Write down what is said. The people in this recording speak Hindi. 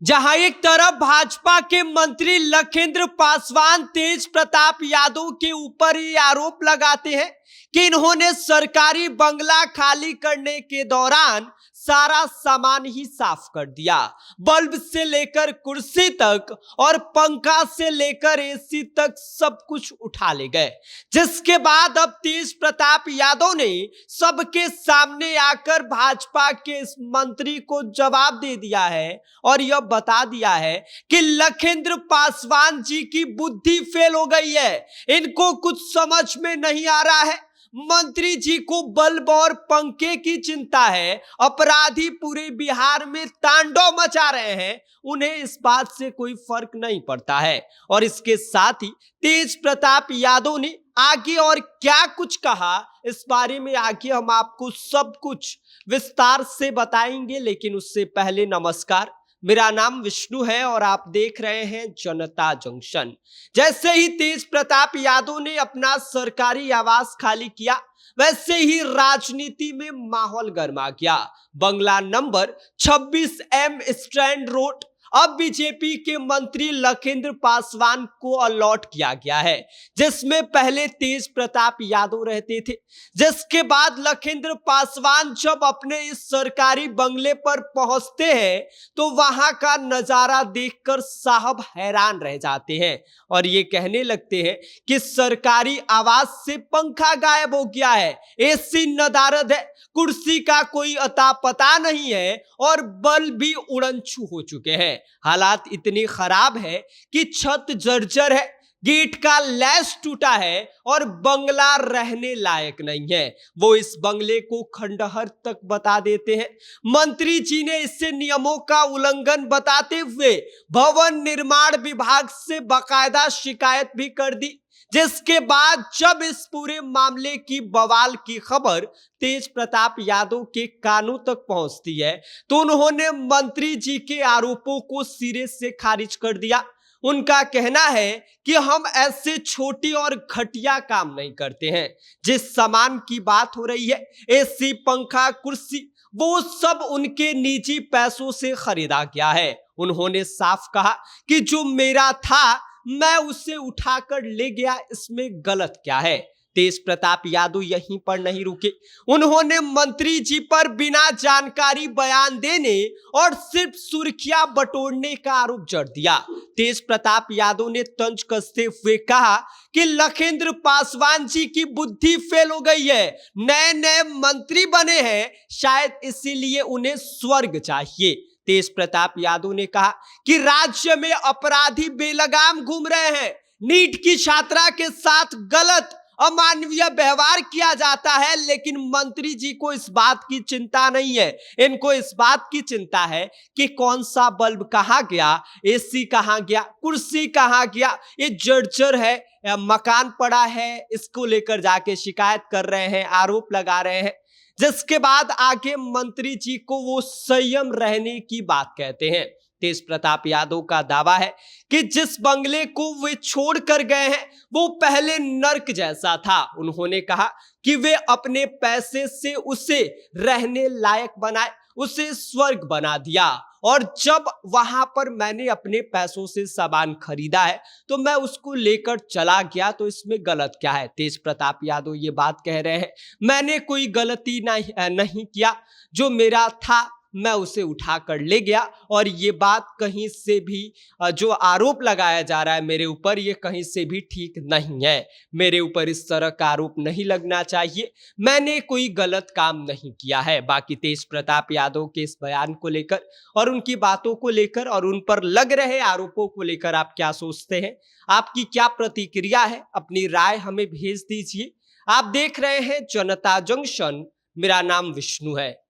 जहां एक तरफ भाजपा के मंत्री लखेंद्र पासवान तेज प्रताप यादव के ऊपर ये आरोप लगाते हैं कि इन्होंने सरकारी बंगला खाली करने के दौरान सारा सामान ही साफ कर दिया। बल्ब से लेकर कुर्सी तक और पंखा से लेकर एसी तक सब कुछ उठा ले गए, जिसके बाद अब तेज प्रताप यादव ने सबके सामने आकर भाजपा के इस मंत्री को जवाब दे दिया है और यह बता दिया है कि लखेंद्र पासवान जी की बुद्धि फेल हो गई है, इनको कुछ समझ में नहीं आ रहा है। मंत्री जी को बल्ब और पंखे की चिंता है, अपराधी पूरे बिहार में तांडव मचा रहे हैं, उन्हें इस बात से कोई फर्क नहीं पड़ता है। और इसके साथ ही तेज प्रताप यादव ने आगे और क्या कुछ कहा, इस बारे में आगे हम आपको सब कुछ विस्तार से बताएंगे। लेकिन उससे पहले नमस्कार, मेरा नाम विष्णु है और आप देख रहे हैं जनता जंक्शन। जैसे ही तेज प्रताप यादव ने अपना सरकारी आवास खाली किया, वैसे ही राजनीति में माहौल गर्मा गया। बंगला नंबर 26M स्ट्रैंड रोड अब बीजेपी के मंत्री लखेंद्र पासवान को अलॉट किया गया है, जिसमें पहले तेज प्रताप यादव रहते थे। जिसके बाद लखेंद्र पासवान जब अपने इस सरकारी बंगले पर पहुंचते हैं तो वहां का नजारा देखकर साहब हैरान रह जाते हैं और ये कहने लगते हैं कि सरकारी आवास से पंखा गायब हो गया है, एसी नदारद है, कुर्सी का कोई अता पता नहीं है और बल्ब भी उड़नछू हो चुके हैं। हालात इतनी खराब है कि छत जर्जर है, गेट का लैस टूटा है और बंगला रहने लायक नहीं है। वो इस बंगले को खंडहर तक बता देते हैं। मंत्री जी ने इससे नियमों का उल्लंघन बताते हुए भवन निर्माण विभाग से बाकायदा शिकायत भी कर दी, जिसके बाद जब इस पूरे मामले की बवाल की खबर तेज प्रताप यादव के कानों तक पहुंचती है तो उन्होंने मंत्री जी के आरोपों को सिरे से खारिज कर दिया। उनका कहना है कि हम ऐसे छोटी और घटिया काम नहीं करते हैं। जिस सामान की बात हो रही है, एसी, पंखा, कुर्सी, वो सब उनके निजी पैसों से खरीदा गया है। उन्होंने साफ कहा कि जो मेरा था मैं उसे उठाकर ले गया, इसमें गलत क्या है। तेज प्रताप यादव यहीं पर नहीं रुके, उन्होंने मंत्री जी पर बिना जानकारी बयान देने और सिर्फ सुर्खियां बटोरने का आरोप जड़ दिया। तेज प्रताप यादव ने तंज कसते हुए कहा कि लखेंद्र पासवान जी की बुद्धि फेल हो गई है, नए नए मंत्री बने हैं, शायद इसीलिए उन्हें स्वर्ग चाहिए। तेज प्रताप यादव ने कहा कि राज्य में अपराधी बेलगाम घूम रहे हैं, नीट की छात्रा के साथ गलत अमानवीय व्यवहार किया जाता है, लेकिन मंत्री जी को इस बात की चिंता नहीं है। इनको इस बात की चिंता है कि कौन सा बल्ब कहां गया, एसी कहां गया, कुर्सी कहां गया, ये जर्जर है, मकान पड़ा है, इसको लेकर जाके शिकायत कर रहे हैं, आरोप लगा रहे हैं। जिसके बाद आगे मंत्री जी को वो संयम रहने की बात कहते हैं। तेज प्रताप यादव का दावा है कि जिस बंगले को वे छोड़ कर गए हैं वो पहले नर्क जैसा था। उन्होंने कहा कि वे अपने पैसे से उसे रहने लायक बनाए, उसे स्वर्ग बना दिया और जब वहां पर मैंने अपने पैसों से सामान खरीदा है तो मैं उसको लेकर चला गया, तो इसमें गलत क्या है। तेज प्रताप यादव ये बात कह रहे हैं, मैंने कोई गलती नहीं किया, जो मेरा था मैं उसे उठाकर ले गया और ये बात कहीं से भी जो आरोप लगाया जा रहा है मेरे ऊपर, ये कहीं से भी ठीक नहीं है। मेरे ऊपर इस तरह का आरोप नहीं लगना चाहिए, मैंने कोई गलत काम नहीं किया है। बाकी तेज प्रताप यादव के इस बयान को लेकर और उनकी बातों को लेकर और उन पर लग रहे आरोपों को लेकर आप क्या सोचते हैं, आपकी क्या प्रतिक्रिया है, अपनी राय हमें भेज दीजिए। आप देख रहे हैं जनता जंक्शन, मेरा नाम विष्णु है।